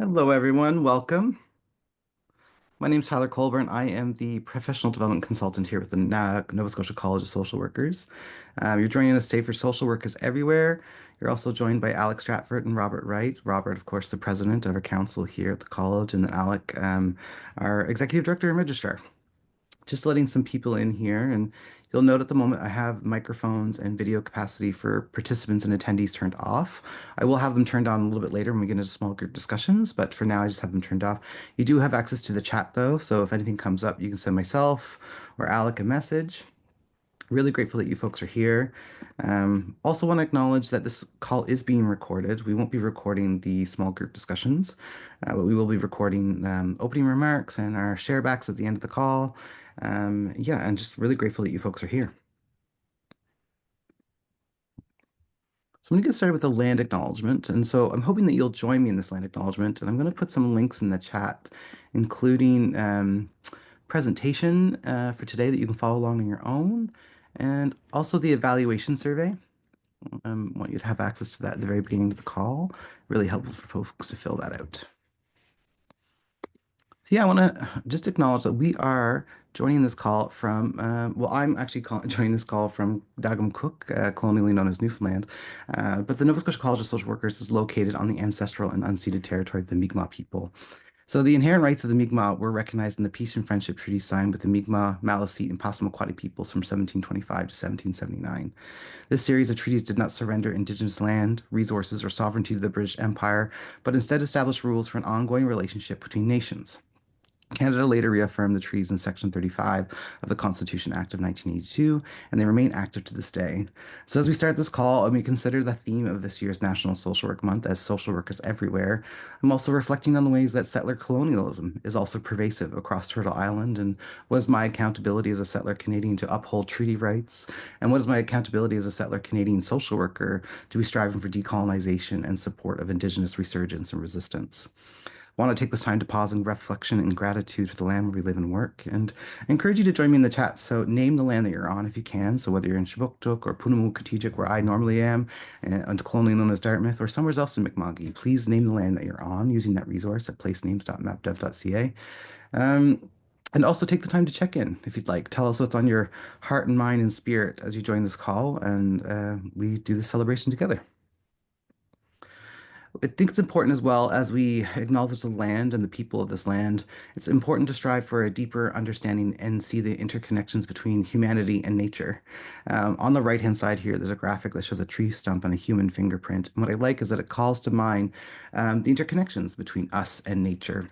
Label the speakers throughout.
Speaker 1: Hello, everyone. Welcome. My name is Tyler Colburn. I am the professional development consultant here with the Nova Scotia College of Social Workers. You're joining us today for Social Workers Everywhere. You're also joined by Alex Stratford and Robert Wright. Robert, of course, the president of our council here at the college, and then Alec, our executive director and registrar. Just letting some people in here, and you'll note at the moment I have microphones and video capacity for participants and attendees turned off. I will have them turned on a little bit later when we get into small group discussions, but for now I just have them turned off. You do have access to the chat though, so if anything comes up, you can send myself or Alec a message. Really grateful that you folks are here. Also want to acknowledge that this call is being recorded. We won't be recording the small group discussions, but we will be recording opening remarks and our sharebacks at the end of the call. Yeah, and just really grateful that you folks are here. So I'm going to get started with a land acknowledgement. And so I'm hoping that you'll join me in this land acknowledgement. And I'm going to put some links in the chat, including presentation for today that you can follow along on your own, and also the evaluation survey. Want you to have access to that at the very beginning of the call. Really helpful for folks to fill that out. Yeah, I want to just acknowledge that we are joining this call from, well, I'm actually joining this call from Dagum Cook, colonially known as Newfoundland. But the Nova Scotia College of Social Workers is located on the ancestral and unceded territory of the Mi'kmaq people. So the inherent rights of the Mi'kmaq were recognized in the Peace and Friendship Treaty signed with the Mi'kmaq, Maliseet, and Passamaquoddy peoples from 1725 to 1779. This series of treaties did not surrender Indigenous land, resources, or sovereignty to the British Empire, but instead established rules for an ongoing relationship between nations. Canada later reaffirmed the treaties in Section 35 of the Constitution Act of 1982, and they remain active to this day. So, as we start this call, and we consider the theme of this year's National Social Work Month as social workers everywhere, I'm also reflecting on the ways that settler colonialism is also pervasive across Turtle Island, and what is my accountability as a settler Canadian to uphold treaty rights, and what is my accountability as a settler Canadian social worker to be striving for decolonization and support of Indigenous resurgence and resistance. Want to take this time to pause in reflection and gratitude for the land where we live and work, and I encourage you to join me in the chat. So name the land that you're on if you can. So whether you're in Chibuktuk or Punamukatijuk, where I normally am, and colonially known as Dartmouth, or somewhere else in Mi'kma'ki, please name the land that you're on using that resource at placenames.mapdev.ca. Um, and also take the time to check in if you'd like. Tell us what's on your heart and mind and spirit as you join this call, and we do this celebration together. I think it's important as well as we acknowledge the land and the people of this land. It's important to strive for a deeper understanding and see the interconnections between humanity and nature. On the right-hand side here, there's a graphic that shows a tree stump and a human fingerprint. And what I like is that it calls to mind the interconnections between us and nature.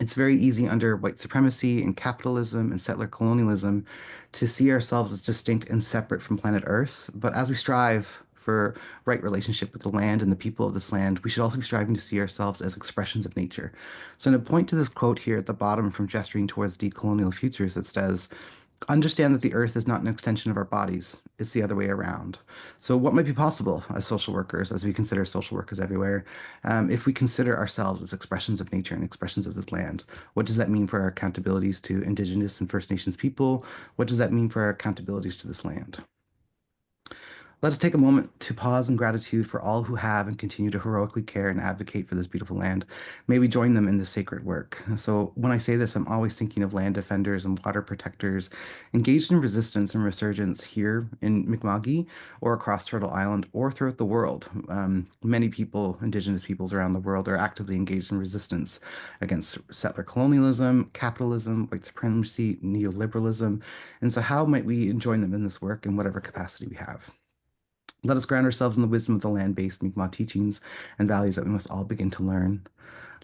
Speaker 1: It's very easy under white supremacy and capitalism and settler colonialism to see ourselves as distinct and separate from planet Earth. But as we strive for right relationship with the land and the people of this land, we should also be striving to see ourselves as expressions of nature. So, I'm going to point to this quote here at the bottom from Gesturing Towards Decolonial Futures that says, understand that the earth is not an extension of our bodies, it's the other way around. So, what might be possible as social workers, as we consider social workers everywhere, if we consider ourselves as expressions of nature and expressions of this land? What does that mean for our accountabilities to Indigenous and First Nations people? What does that mean for our accountabilities to this land? Let us take a moment to pause in gratitude for all who have and continue to heroically care and advocate for this beautiful land. May we join them in this sacred work. So, when I say this, I'm always thinking of land defenders and water protectors engaged in resistance and resurgence here in Mi'kma'ki or across Turtle Island or throughout the world. Many people, Indigenous peoples around the world, are actively engaged in resistance against settler colonialism, capitalism, white supremacy, neoliberalism. And so, how might we join them in this work in whatever capacity we have? Let us ground ourselves in the wisdom of the land-based Mi'kmaq teachings and values that we must all begin to learn.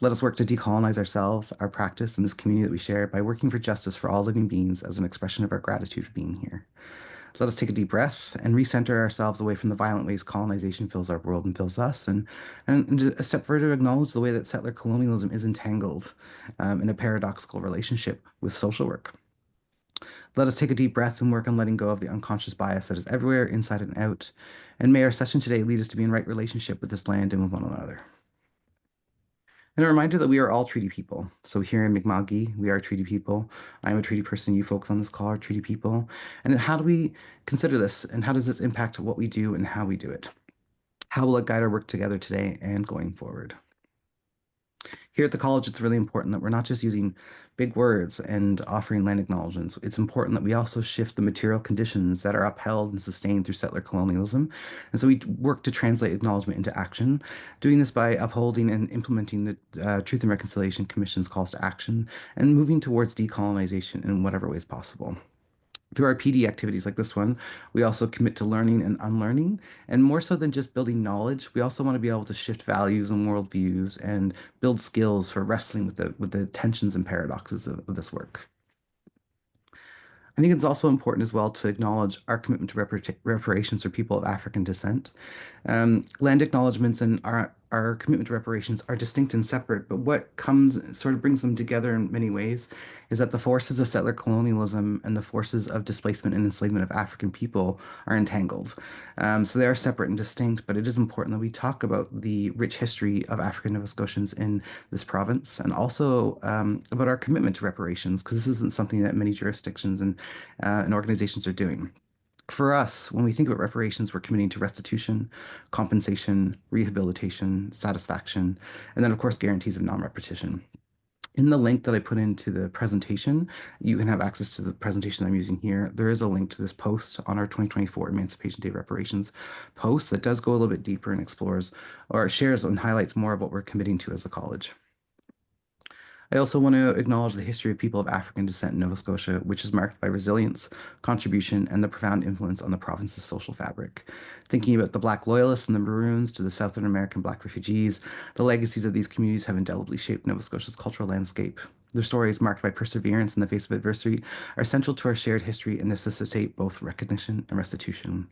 Speaker 1: Let us work to decolonize ourselves, our practice, and this community that we share by working for justice for all living beings as an expression of our gratitude for being here. Let us take a deep breath and recenter ourselves away from the violent ways colonization fills our world and fills us, and a step further acknowledge the way that settler colonialism is entangled in a paradoxical relationship with social work. Let us take a deep breath and work on letting go of the unconscious bias that is everywhere, inside and out. And may our session today lead us to be in right relationship with this land and with one another. And a reminder that we are all treaty people. So here in Mi'kma'ki, we are treaty people. I'm a treaty person. You folks on this call are treaty people. And how do we consider this? And how does this impact what we do and how we do it? How will it guide our work together today and going forward? Here at the college, it's really important that we're not just using big words and offering land acknowledgements. It's important that we also shift the material conditions that are upheld and sustained through settler colonialism. And so we work to translate acknowledgement into action, doing this by upholding and implementing the Truth and Reconciliation Commission's calls to action and moving towards decolonization in whatever ways possible. Through our PD activities like this one, we also commit to learning and unlearning. And more so than just building knowledge, we also want to be able to shift values and worldviews and build skills for wrestling with the tensions and paradoxes of this work. I think it's also important as well to acknowledge our commitment to reparations for people of African descent. Land acknowledgements and our commitment to reparations are distinct and separate, but what comes sort of brings them together in many ways is that the forces of settler colonialism and the forces of displacement and enslavement of African people are entangled. So they are separate and distinct, but it is important that we talk about the rich history of African Nova Scotians in this province and also about our commitment to reparations, because this isn't something that many jurisdictions and organizations are doing. For us, when we think about reparations, we're committing to restitution, compensation, rehabilitation, satisfaction, and then, of course, guarantees of non-repetition. In the link that I put into the presentation, you can have access to the presentation I'm using here. There is a link to this post on our 2024 Emancipation Day reparations post that does go a little bit deeper and explores or shares and highlights more of what we're committing to as a college. I also want to acknowledge the history of people of African descent in Nova Scotia, which is marked by resilience, contribution, and the profound influence on the province's social fabric. Thinking about the Black Loyalists and the Maroons to the Southern American Black refugees, the legacies of these communities have indelibly shaped Nova Scotia's cultural landscape. Their stories, marked by perseverance in the face of adversity, are central to our shared history and necessitate both recognition and restitution.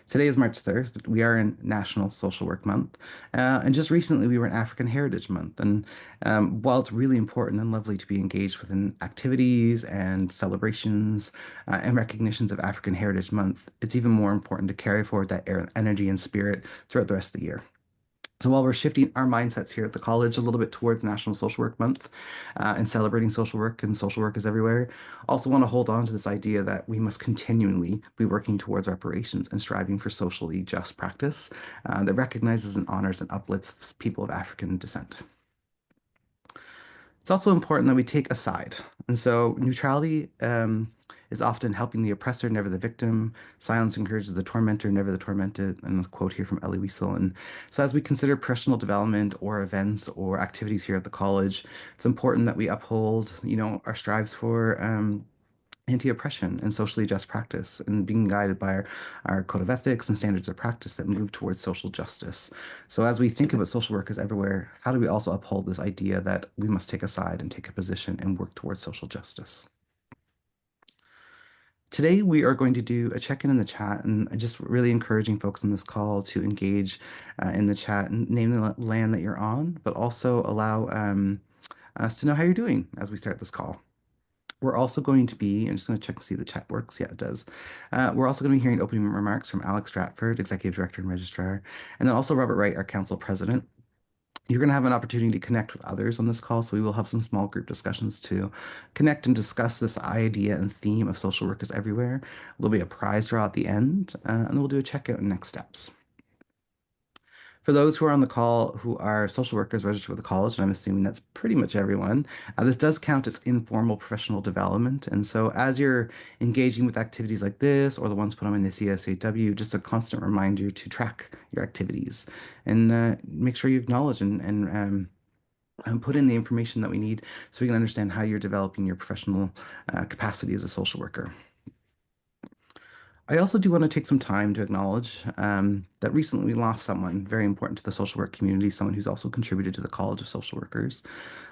Speaker 1: Today is March 3rd. We are in National Social Work Month. And just recently, we were in African Heritage Month. And while it's really important and lovely to be engaged within activities and celebrations and recognitions of African Heritage Month, it's even more important to carry forward that energy and spirit throughout the rest of the year. So while we're shifting our mindsets here at the college a little bit towards National Social Work Month and celebrating social work and social work is everywhere, also want to hold on to this idea that we must continually be working towards reparations and striving for socially just practice that recognizes and honors and uplifts people of African descent. It's also important that we take a side. And so neutrality is often helping the oppressor, never the victim. Silence encourages the tormentor, never the tormented. And a quote here from Elie Wiesel. And so as we consider personal development or events or activities here at the college, it's important that we uphold, our strives for anti-oppression and socially just practice and being guided by our code of ethics and standards of practice that move towards social justice. So as we think about social workers everywhere, how do we also uphold this idea that we must take a side and take a position and work towards social justice? Today, we are going to do a check-in in the chat and just really encouraging folks on this call to engage in the chat and name the land that you're on, but also allow us to know how you're doing as we start this call. We're also going to be, I'm just going to check to see if the chat works. Yeah, it does. We're also going to be hearing opening remarks from Alex Stratford, Executive Director and Registrar, and then also Robert Wright, our Council President. You're going to have an opportunity to connect with others on this call, so we will have some small group discussions to connect and discuss this idea and theme of social workers everywhere. There'll be a prize draw at the end, and then we'll do a checkout and next steps. For those who are on the call who are social workers registered with the college, and I'm assuming that's pretty much everyone, this does count as informal professional development. And so as you're engaging with activities like this or the ones put on in the CASW, just a constant reminder to track your activities and make sure you acknowledge and put in the information that we need so we can understand how you're developing your professional capacity as a social worker. I also do want to take some time to acknowledge that recently we lost someone very important to the social work community, someone who's also contributed to the College of Social Workers.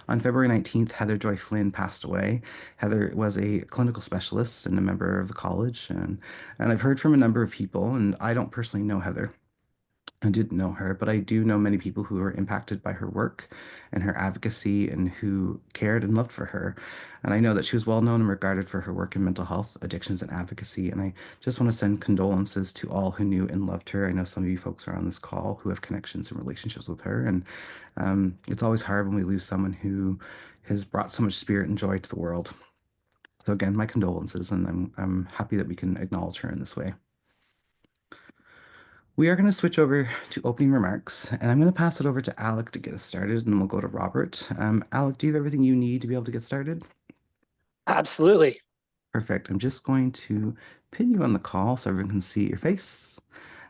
Speaker 1: On February 19th, Heather Joy Flynn passed away. Heather was a clinical specialist and a member of the college, and I've heard from a number of people, and I don't personally know Heather. I didn't know her, but I do know many people who were impacted by her work and her advocacy and who cared and loved for her. And I know that she was well known and regarded for her work in mental health, addictions, and advocacy. And I just want to send condolences to all who knew and loved her. I know some of you folks are on this call who have connections and relationships with her. And it's always hard when we lose someone who has brought so much spirit and joy to the world. So again, my condolences, and I'm happy that we can acknowledge her in this way. We are going to switch over to opening remarks, and I'm going to pass it over to Alec to get us started, and then we'll go to Robert. Alec, do you have everything you need to be able to get started?
Speaker 2: Absolutely.
Speaker 1: Perfect. I'm just going to pin you on the call so everyone can see your face,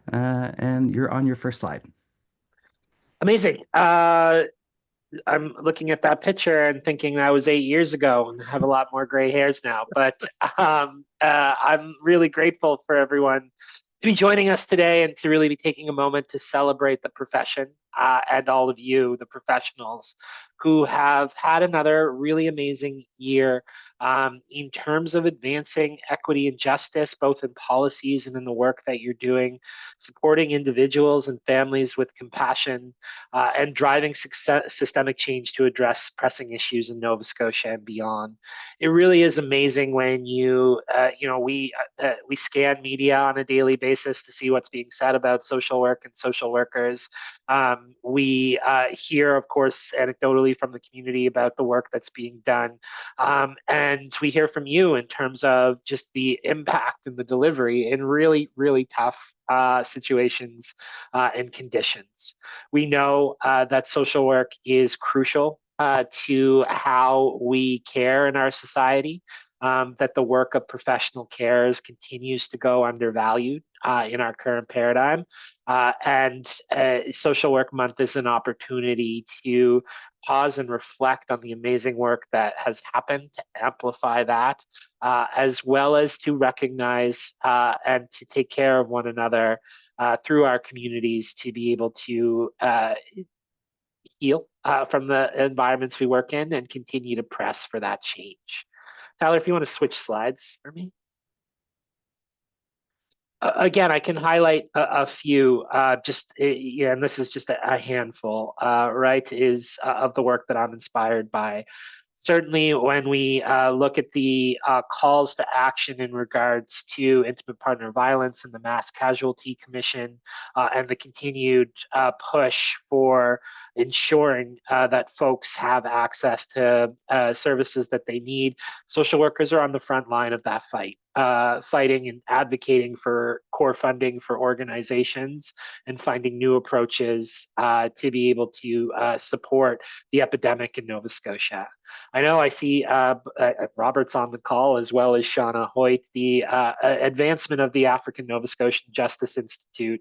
Speaker 1: and you're on your first slide.
Speaker 2: Amazing. I'm looking at that picture and thinking that was 8 years ago and have a lot more gray hairs now. But I'm really grateful for everyone to be joining us today and to really be taking a moment to celebrate the profession and all of you, the professionals, who have had another really amazing year in terms of advancing equity and justice, both in policies and in the work that you're doing, supporting individuals and families with compassion, and driving systemic change to address pressing issues in Nova Scotia and beyond. It really is amazing when we scan media on a daily basis to see what's being said about social work and social workers. We hear, of course, anecdotally from the community about the work that's being done, and we hear from you in terms of just the impact and the delivery in really, really tough situations and conditions. We know that social work is crucial to how we care in our society, that the work of professional carers continues to go undervalued in our current paradigm. And Social Work Month is an opportunity to pause and reflect on the amazing work that has happened, to amplify that, as well as to recognize and to take care of one another through our communities to be able to heal from the environments we work in and continue to press for that change. Tyler, if you want to switch slides for me. Again, I can highlight a few, yeah, and this is just a handful, right, is of the work that I'm inspired by. Certainly, when we look at the calls to action in regards to intimate partner violence and the Mass Casualty Commission, and the continued push for ensuring that folks have access to services that they need, social workers are on the front line of that fight. Fighting and advocating for core funding for organizations and finding new approaches to be able to support the epidemic in Nova Scotia. I know I see Robert's on the call as well as Shauna Hoyt. The advancement of the African Nova Scotian Justice Institute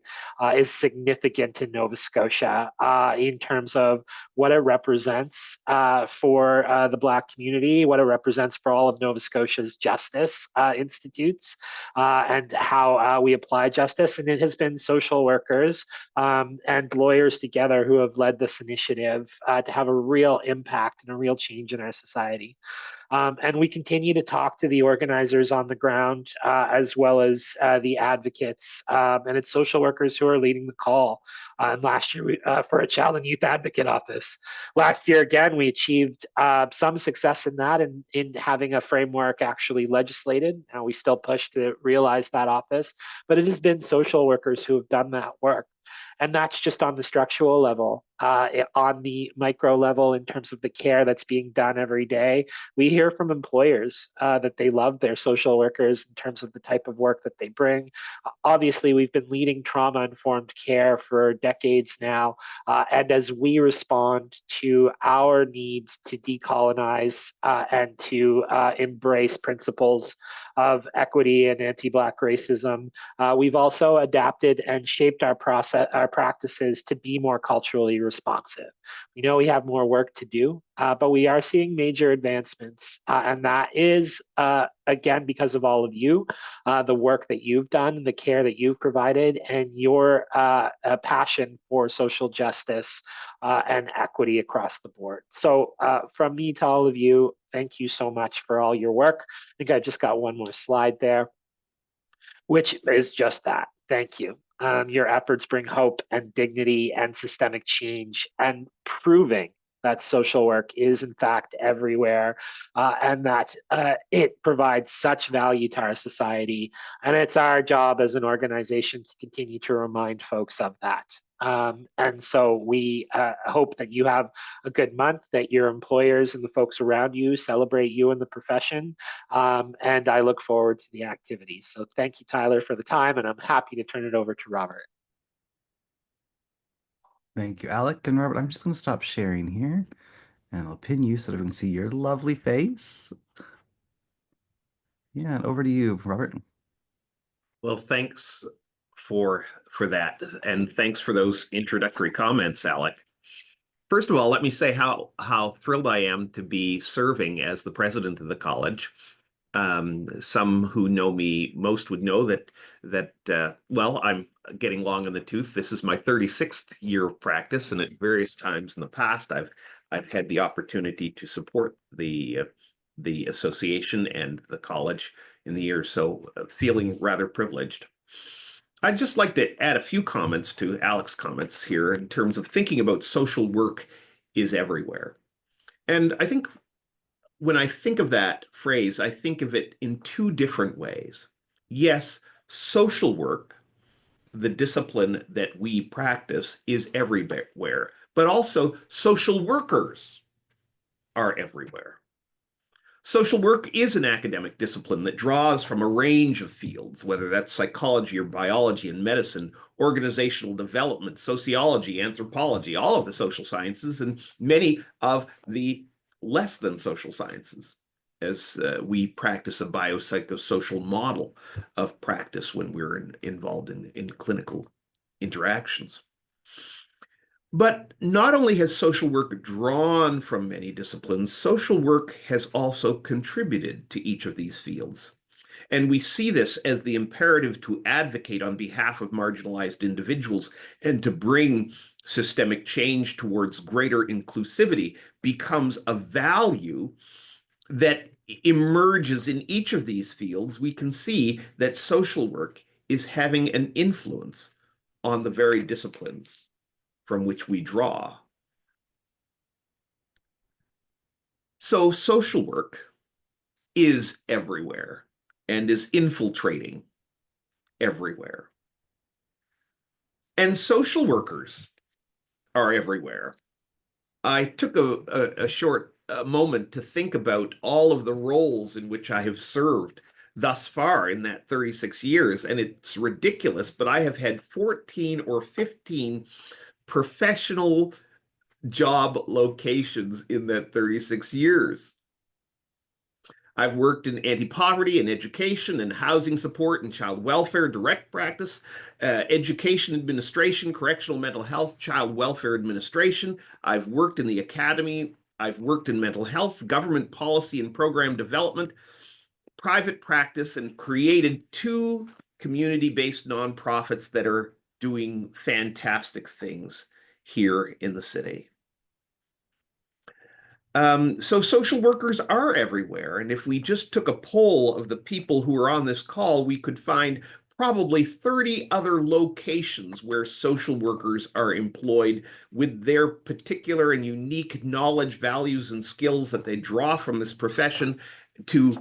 Speaker 2: is significant in Nova Scotia in terms of what it represents for the Black community, what it represents for all of Nova Scotia's justice institutes, and how we apply justice. And it has been social workers and lawyers together who have led this initiative to have a real impact and a real change in our society. And we continue to talk to the organizers on the ground, as well as the advocates. And it's social workers who are leading the call. And last year, for a child and youth advocate office. Last year, again, we achieved some success in that, in having a framework actually legislated. And we still push to realize that office. But it has been social workers who have done that work. And that's just on the structural level. On the micro level, in terms of the care that's being done every day, we hear from employers that they love their social workers in terms of the type of work that they bring. Obviously, we've been leading trauma-informed care for decades now. And as we respond to our need to decolonize and to embrace principles of equity and anti-Black racism, we've also adapted and shaped our practices to be more culturally responsive. We know we have more work to do, but we are seeing major advancements, and that is again because of all of you, the work that you've done, the care that you've provided, and your passion for social justice and equity across the board. So, from me to all of you, thank you so much for all your work. I think I just got one more slide there, which is just that. Thank you. Your efforts bring hope and dignity and systemic change, and proving that social work is in fact everywhere, and that it provides such value to our society. And it's our job as an organization to continue to remind folks of that. And so we hope that you have a good month, that your employers and the folks around you celebrate you and the profession. And I look forward to the activities. So thank you, Tyler, for the time, and I'm happy to turn it over to Robert.
Speaker 1: Thank you, Alec and Robert. I'm just going to stop sharing here and I'll pin you so that we can see your lovely face. Yeah, and over to you, Robert.
Speaker 3: Well, thanks for that, and thanks for those introductory comments, Alec. First of all, let me say how thrilled I am to be serving as the president of the college. Some who know me most would know that well, I'm getting long in the tooth. This is my 36th year of practice, and at various times in the past, I've had the opportunity to support the association and the college in the years, so feeling rather privileged. I'd just like to add a few comments to Alec's comments here in terms of thinking about social work is everywhere. And I think when I think of that phrase, I think of it in two different ways. Yes, social work, the discipline that we practice, is everywhere, but also social workers are everywhere. Social work is an academic discipline that draws from a range of fields, whether that's psychology or biology and medicine, organizational development, sociology, anthropology, all of the social sciences, and many of the less than social sciences, as we practice a biopsychosocial model of practice when we're involved in clinical interactions. But not only has social work drawn from many disciplines, social work has also contributed to each of these fields. And we see this as the imperative to advocate on behalf of marginalized individuals and to bring systemic change towards greater inclusivity becomes a value that emerges in each of these fields. We can see that social work is having an influence on the very disciplines from which we draw. So social work is everywhere and is infiltrating everywhere. And social workers are everywhere. I took a short moment to think about all of the roles in which I have served thus far in that 36 years, and it's ridiculous, but I have had 14 or 15 professional job locations in that 36 years. I've worked in anti-poverty and education and housing support and child welfare, direct practice, education administration, correctional mental health, child welfare administration. I've worked in the academy. I've worked in mental health, government policy and program development, private practice, and created two community-based nonprofits that are doing fantastic things here in the city. So social workers are everywhere. And if we just took a poll of the people who are on this call, we could find probably 30 other locations where social workers are employed with their particular and unique knowledge, values, and skills that they draw from this profession to,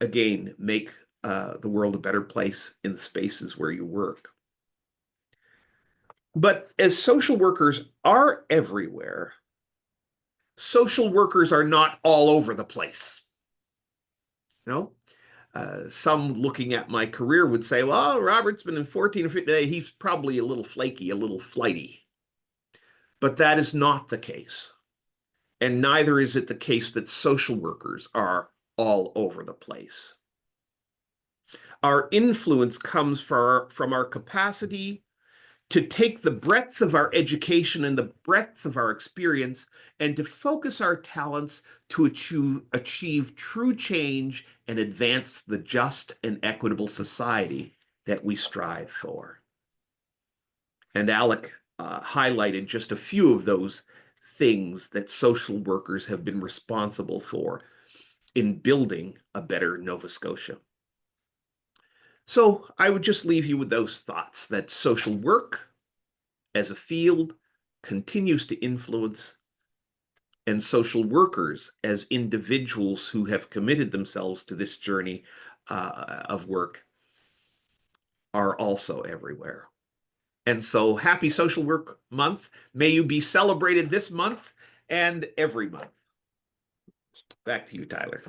Speaker 3: again, make the world a better place in the spaces where you work. But as social workers are everywhere, social workers are not all over the place. You know, some looking at my career would say, well, Robert's been in 14 or 15, he's probably a little flaky, a little flighty. But that is not the case. And neither is it the case that social workers are all over the place. Our influence comes from our capacity to take the breadth of our education and the breadth of our experience and to focus our talents to achieve true change and advance the just and equitable society that we strive for. And Alec highlighted just a few of those things that social workers have been responsible for in building a better Nova Scotia. So I would just leave you with those thoughts that social work as a field continues to influence, and social workers as individuals who have committed themselves to this journey of work are also everywhere. And so happy Social Work Month. May you be celebrated this month and every month. Back to you, Tyler.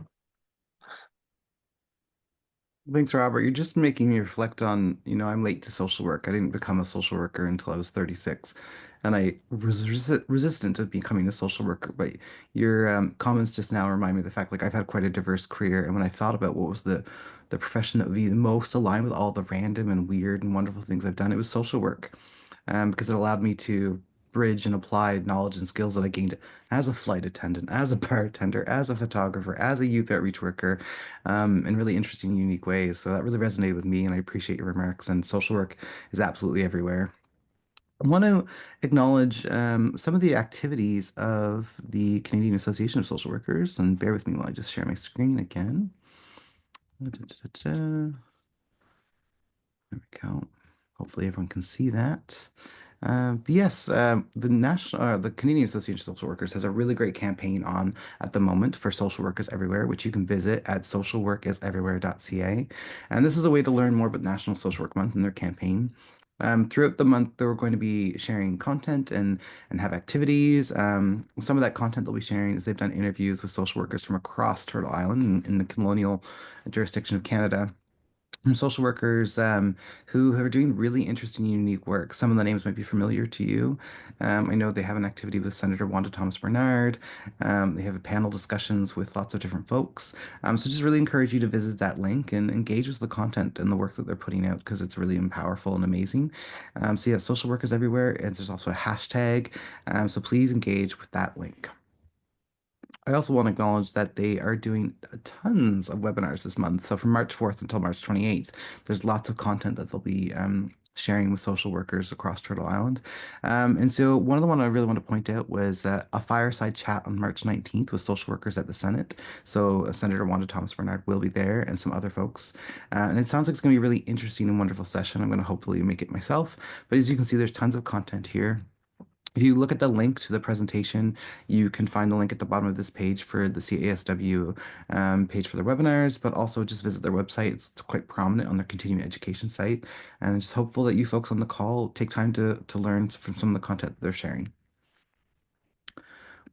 Speaker 1: Thanks, Robert. You're just making me reflect on, I'm late to social work. I didn't become a social worker until I was 36, and I was resistant to becoming a social worker. But your comments just now remind me of the fact, like, I've had quite a diverse career, and when I thought about what was the profession that would be the most aligned with all the random and weird and wonderful things I've done, it was social work, because it allowed me to bridge and apply knowledge and skills that I gained as a flight attendant, as a bartender, as a photographer, as a youth outreach worker, in really interesting, unique ways. So that really resonated with me, and I appreciate your remarks. And social work is absolutely everywhere. I want to acknowledge some of the activities of the Canadian Association of Social Workers, and bear with me while I just share my screen again. There we go. Hopefully everyone can see that. But yes, the Canadian Association of Social Workers has a really great campaign on at the moment for social workers everywhere, which you can visit at socialworkiseverywhere.ca. And this is a way to learn more about National Social Work Month and their campaign. Throughout the month, they're going to be sharing content and have activities. Some of that content they'll be sharing is they've done interviews with social workers from across Turtle Island in the colonial jurisdiction of Canada, from social workers who are doing really interesting, unique work. Some of the names might be familiar to you. I know they have an activity with Senator Wanda Thomas Bernard. They have a panel discussions with lots of different folks. So just really encourage you to visit that link and engage with the content and the work that they're putting out because it's really powerful and amazing. So yeah, social workers everywhere, and there's also a hashtag. So please engage with that link. I also want to acknowledge that they are doing tons of webinars this month. So from March 4th until March 28th, there's lots of content that they'll be sharing with social workers across Turtle Island. And so one of the one I really want to point out was a fireside chat on March 19th with social workers at the Senate. So Senator Wanda Thomas Bernard will be there and some other folks. And it sounds like it's going to be a really interesting and wonderful session. I'm going to hopefully make it myself. But as you can see, there's tons of content here. If you look at the link to the presentation, you can find the link at the bottom of this page for the CASW page for their webinars, but also just visit their website. It's quite prominent on their continuing education site. And I'm just hopeful that you folks on the call take time to learn from some of the content that they're sharing.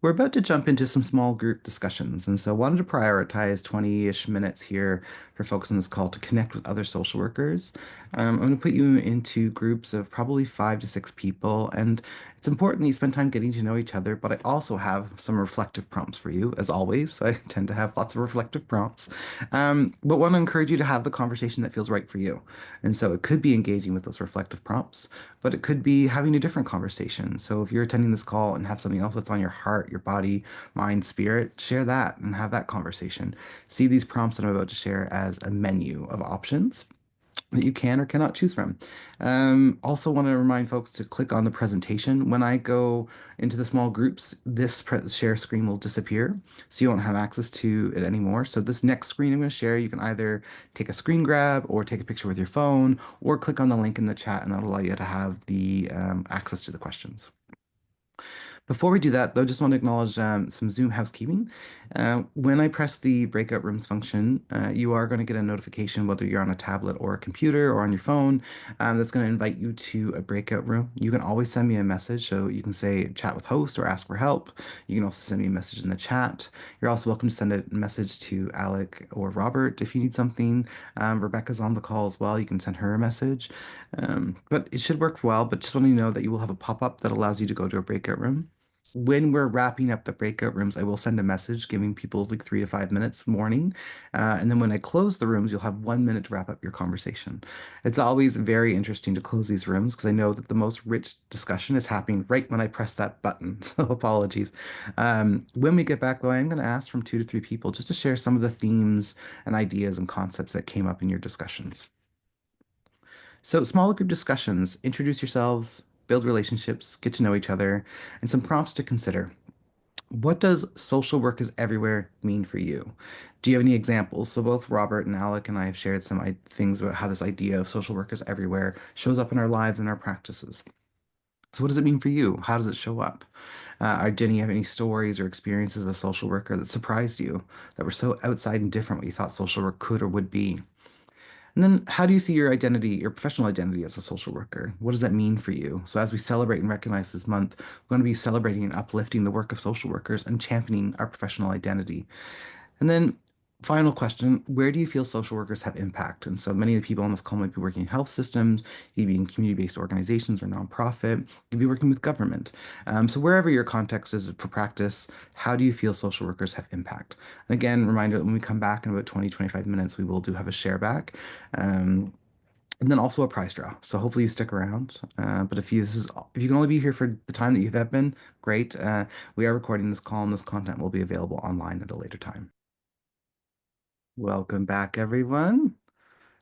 Speaker 1: We're about to jump into some small group discussions, and so I wanted to prioritize 20-ish minutes here for folks on this call to connect with other social workers. I'm going to put you into groups of probably 5 to 6 people, and it's important that you spend time getting to know each other, but I also have some reflective prompts for you, as always. I tend to have lots of reflective prompts, but want to encourage you to have the conversation that feels right for you. And so it could be engaging with those reflective prompts, but it could be having a different conversation. So if you're attending this call and have something else that's on your heart, your body, mind, spirit, share that and have that conversation. See these prompts that I'm about to share as a menu of options that you can or cannot choose from. Also want to remind folks to click on the presentation. When I go into the small groups, this share screen will disappear, so you won't have access to it anymore. So this next screen I'm going to share, you can either take a screen grab or take a picture with your phone, or click on the link in the chat, and that'll allow you to have the access to the questions. Before we do that, though, just want to acknowledge some Zoom housekeeping. When I press the breakout rooms function, you are going to get a notification whether you're on a tablet or a computer or on your phone. That's going to invite you to a breakout room. You can always send me a message, so you can say chat with host or ask for help. You can also send me a message in the chat. You're also welcome to send a message to Alec or Robert if you need something. Rebecca's on the call as well. You can send her a message. But it should work well, but just want you to know that you will have a pop-up that allows you to go to a breakout room. When we're wrapping up the breakout rooms, I will send a message giving people like 3 to 5 minutes warning. And then when I close the rooms, you'll have 1 minute to wrap up your conversation. It's always very interesting to close these rooms because I know that the most rich discussion is happening right when I press that button. So apologies. When we get back, though, I'm going to ask from 2 to 3 people just to share some of the themes and ideas and concepts that came up in your discussions. So, small group discussions, introduce yourselves, build relationships, get to know each other, and some prompts to consider. What does social work is everywhere mean for you? Do you have any examples? So both Robert and Alec and I have shared some things about how this idea of social workers everywhere shows up in our lives and our practices. So what does it mean for you? How does it show up? Jenny, have any stories or experiences as a social worker that surprised you, that were so outside and different what you thought social work could or would be? And then how do you see your identity, your professional identity as a social worker? What does that mean for you? So as we celebrate and recognize this month, we're going to be celebrating and uplifting the work of social workers and championing our professional identity. And then Final question, where do you feel social workers have impact? And so many of the people on this call might be working in health systems, you could be in community-based organizations or nonprofit, you could be working with government. So wherever your context is for practice, how do you feel social workers have impact? And again, reminder that when we come back in about 20, 25 minutes, we will do have a share back. And then also a prize draw. So hopefully you stick around. But if you can only be here for the time that you have been, great. We are recording this call and this content will be available online at a later time. Welcome back, everyone.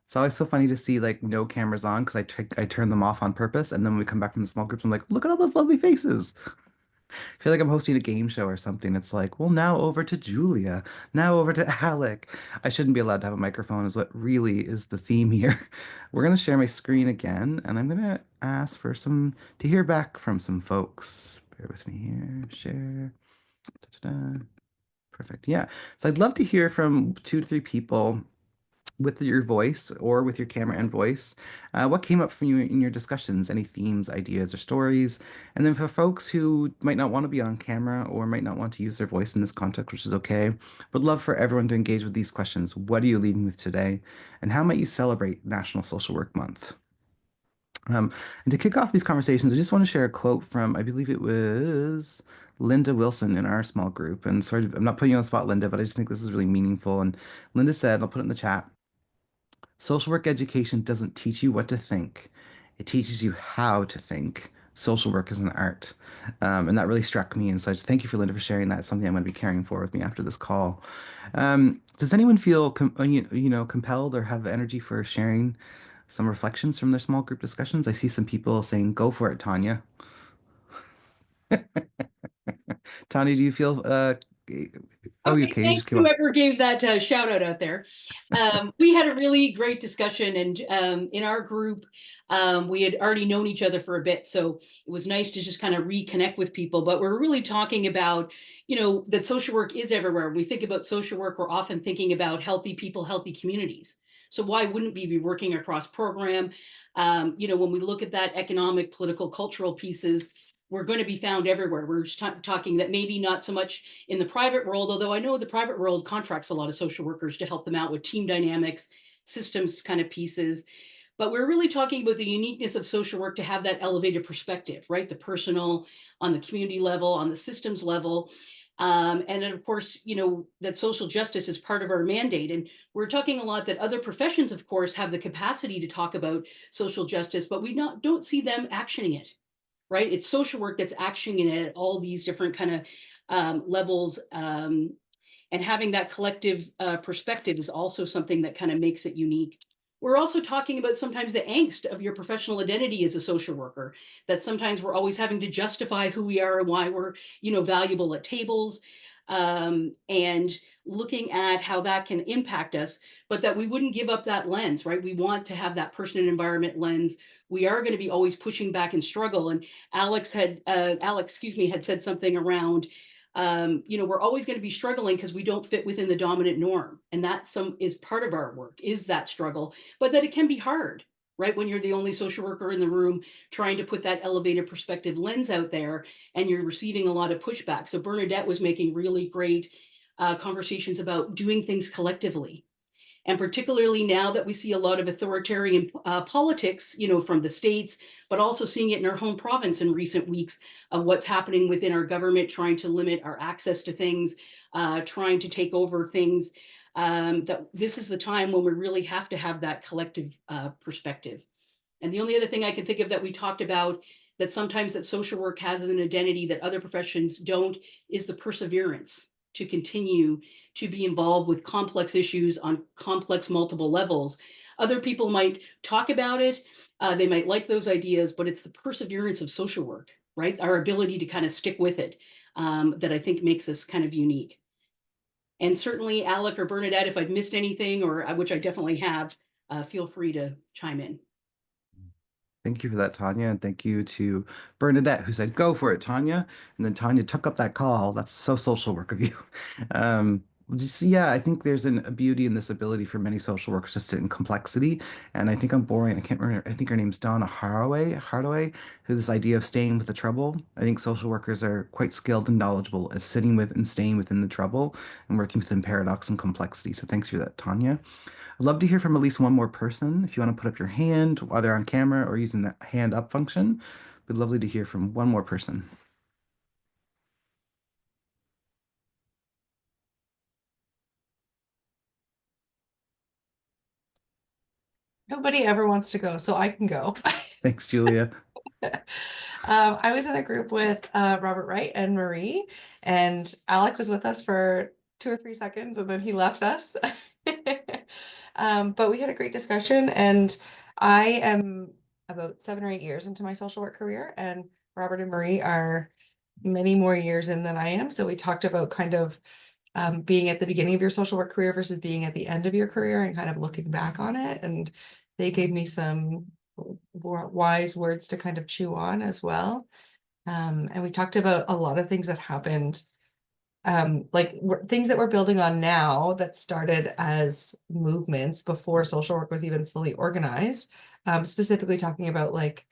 Speaker 1: It's always so funny to see like no cameras on because I turn them off on purpose, and then when we come back from the small groups, I'm like, look at all those lovely faces. I feel like I'm hosting a game show or something. It's like, well, now over to Julia, now over to Alec. I shouldn't be allowed to have a microphone, is what really is the theme here. We're gonna share my screen again, and I'm gonna ask for some to hear back from some folks. Bear with me here. Share. Da-da-da. Perfect. Yeah. So I'd love to hear from 2 to 3 people with your voice or with your camera and voice. What came up for you in your discussions? Any themes, ideas, or stories? And then for folks who might not want to be on camera or might not want to use their voice in this context, which is okay, would love for everyone to engage with these questions. What are you leaving with today? And how might you celebrate National Social Work Month? And to kick off these conversations, I just want to share a quote from, I believe it was Linda Wilson in our small group. And sorry, I'm not putting you on the spot, Linda, but I just think this is really meaningful. And Linda said, I'll put it in the chat. Social work education doesn't teach you what to think, it teaches you how to think. Social work is an art. And that really struck me. And so I just thank you for Linda for sharing that. It's something I'm going to be carrying forward with me after this call. Does anyone feel compelled or have energy for sharing some reflections from their small group discussions? I see some people saying, go for it, Tanya. Tanya, do you feel oh,
Speaker 4: Okay,
Speaker 1: okay, you
Speaker 4: thanks
Speaker 1: just came up.
Speaker 4: whoever gave that shout out there. We had a really great discussion, and in our group, we had already known each other for a bit, so it was nice to just kind of reconnect with people. But we're really talking about, that social work is everywhere. When we think about social work, we're often thinking about healthy people, healthy communities. So why wouldn't we be working across program? When we look at that economic, political, cultural pieces, we're going to be found everywhere. We're just talking that maybe not so much in the private world, although I know the private world contracts a lot of social workers to help them out with team dynamics, systems kind of pieces. But we're really talking about the uniqueness of social work to have that elevated perspective, right? The personal, on the community level, on the systems level. And then, of course, that social justice is part of our mandate. And we're talking a lot that other professions, of course, have the capacity to talk about social justice, but we don't see them actioning it, right? It's social work that's actioning it at all these different kind of levels. And having that collective perspective is also something that kind of makes it unique. We're also talking about sometimes the angst of your professional identity as a social worker, that sometimes we're always having to justify who we are and why we're, valuable at tables, and looking at how that can impact us, but that we wouldn't give up that lens, right? We want to have that person and environment lens. We are going to be always pushing back and struggle. And Alex, excuse me, had said something around, we're always going to be struggling because we don't fit within the dominant norm. And that is part of our work, is that struggle, but that it can be hard, right? When you're the only social worker in the room trying to put that elevated perspective lens out there and you're receiving a lot of pushback. So Bernadette was making really great conversations about doing things collectively. And particularly now that we see a lot of authoritarian politics, from the states, but also seeing it in our home province in recent weeks of what's happening within our government, trying to limit our access to things, trying to take over things, that this is the time when we really have to have that collective perspective. And the only other thing I can think of that we talked about that sometimes that social work has as an identity that other professions don't is the perseverance to continue to be involved with complex issues on complex multiple levels. Other people might talk about it, they might like those ideas, but it's the perseverance of social work, right? Our ability to kind of stick with it, that I think makes us kind of unique. And certainly, Alec or Bernadette, if I've missed anything, or which I definitely have, feel free to chime in.
Speaker 1: Thank you for that, Tanya. And thank you to Bernadette, who said, go for it, Tanya. And then Tanya took up that call. That's so social work of you. Just, yeah, I think there's a beauty in this ability for many social workers to sit in complexity. And I think I'm boring. I can't remember. I think her name's Donna Haraway, who this idea of staying with the trouble. I think social workers are quite skilled and knowledgeable at sitting with and staying within the trouble and working within paradox and complexity. So thanks for that, Tanya. I'd love to hear from at least one more person. If you want to put up your hand, either on camera or using the hand up function, it'd be lovely to hear from one more person.
Speaker 5: Nobody ever wants to go, so I can go.
Speaker 1: Thanks, Julia.
Speaker 5: I was in a group with Robert Wright and Marie, and Alec was with us for 2 or 3 seconds, and then he left us. But we had a great discussion, and I am about 7 or 8 years into my social work career, and Robert and Marie are many more years in than I am. So we talked about kind of being at the beginning of your social work career versus being at the end of your career and kind of looking back on it. And they gave me some wise words to kind of chew on as well. And we talked about a lot of things that happened, like things that we're building on now that started as movements before social work was even fully organized. Specifically talking about like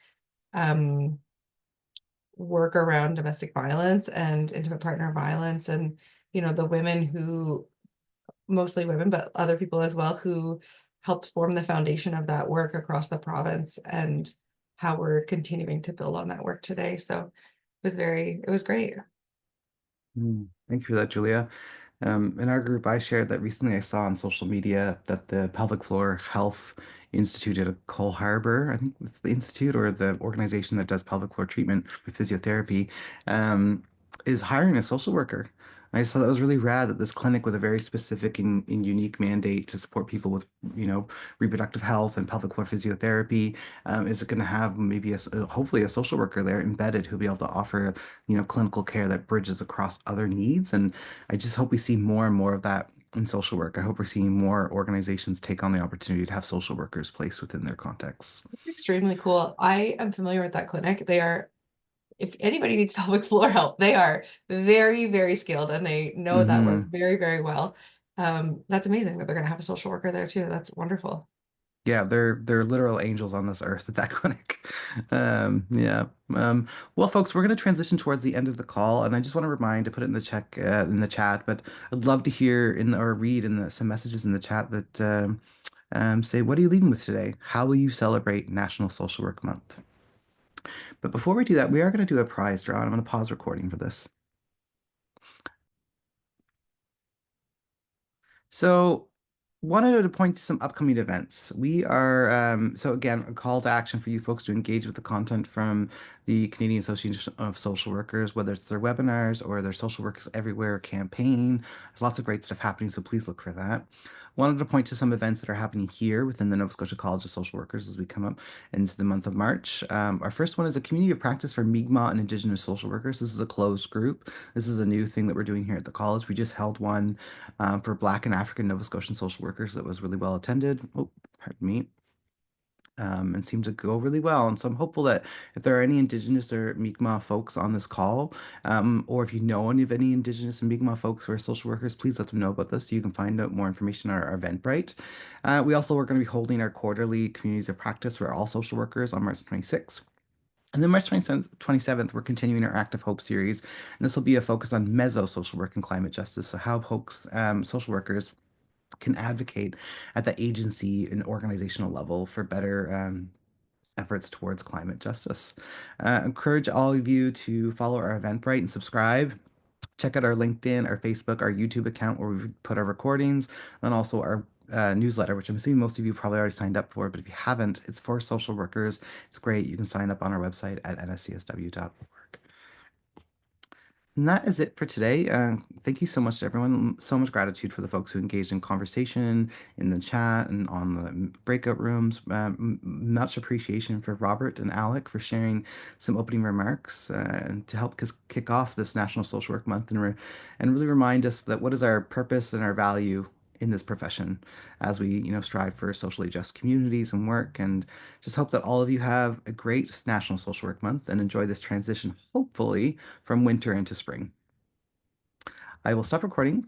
Speaker 5: work around domestic violence and intimate partner violence, and the women who, mostly women, but other people as well, who helped form the foundation of that work across the province, and how we're continuing to build on that work today. So it was great.
Speaker 1: Thank you for that, Julia. In our group, I shared that recently I saw on social media that the Pelvic Floor Health Institute at Cole Harbour, I think it's the institute or the organization that does pelvic floor treatment with physiotherapy, um, is hiring a social worker. I just thought that was really rad that this clinic with a very specific and unique mandate to support people with, reproductive health and pelvic floor physiotherapy, is going to have maybe hopefully a social worker there embedded who'll be able to offer, clinical care that bridges across other needs. And I just hope we see more and more of that in social work. I hope we're seeing more organizations take on the opportunity to have social workers placed within their contexts.
Speaker 5: Extremely cool. I am familiar with that clinic. They are, if anybody needs pelvic floor help, they are very, very skilled, and they know that work
Speaker 1: Hmm.
Speaker 5: very, very well. That's amazing that they're going to have a social worker there too. That's wonderful.
Speaker 1: Yeah, they're literal angels on this earth at that clinic. Yeah. Well, folks, we're going to transition towards the end of the call, and I just want to remind to put it in the in the chat. But I'd love to hear or read some messages in the chat that say, "What are you leading with today? How will you celebrate National Social Work Month?" But before we do that, we are going to do a prize draw, and I'm going to pause recording for this. So, wanted to point to some upcoming events. We are, so again, a call to action for you folks to engage with the content from the Canadian Association of Social Workers, whether it's their webinars or their Social Workers Everywhere campaign. There's lots of great stuff happening, so please look for that. Wanted to point to some events that are happening here within the Nova Scotia College of Social Workers as we come up into the month of March. Our first one is a community of practice for Mi'kmaq and Indigenous social workers. This is a closed group. This is a new thing that we're doing here at the college. We just held one for Black and African Nova Scotian social workers that was really well attended. Oh, pardon me. And seemed to go really well. And so I'm hopeful that if there are any Indigenous or Mi'kmaq folks on this call, or if you know any of any Indigenous and Mi'kmaq folks who are social workers, please let them know about this. You can find out more information on our Eventbrite. We also are going to be holding our quarterly communities of practice for all social workers on March 26th. And then March 27th, we're continuing our Active Hope series. And this will be a focus on meso social work and climate justice. So how folks, social workers can advocate at the agency and organizational level for better efforts towards climate justice. Encourage all of you to follow our Eventbrite and subscribe. Check out our LinkedIn, our Facebook, our YouTube account where we put our recordings, and also our newsletter, which I'm assuming most of you probably already signed up for, but if you haven't, it's for social workers. It's great. You can sign up on our website at nscsw.org. And that is it for today. Thank you so much to everyone. So much gratitude for the folks who engaged in conversation in the chat and on the breakout rooms. Much appreciation for Robert and Alec for sharing some opening remarks and to help kick off this National Social Work Month and really remind us that what is our purpose and our value in this profession as we strive for socially just communities and work, and just hope that all of you have a great National Social Work Month and enjoy this transition, hopefully from winter into spring. I will stop recording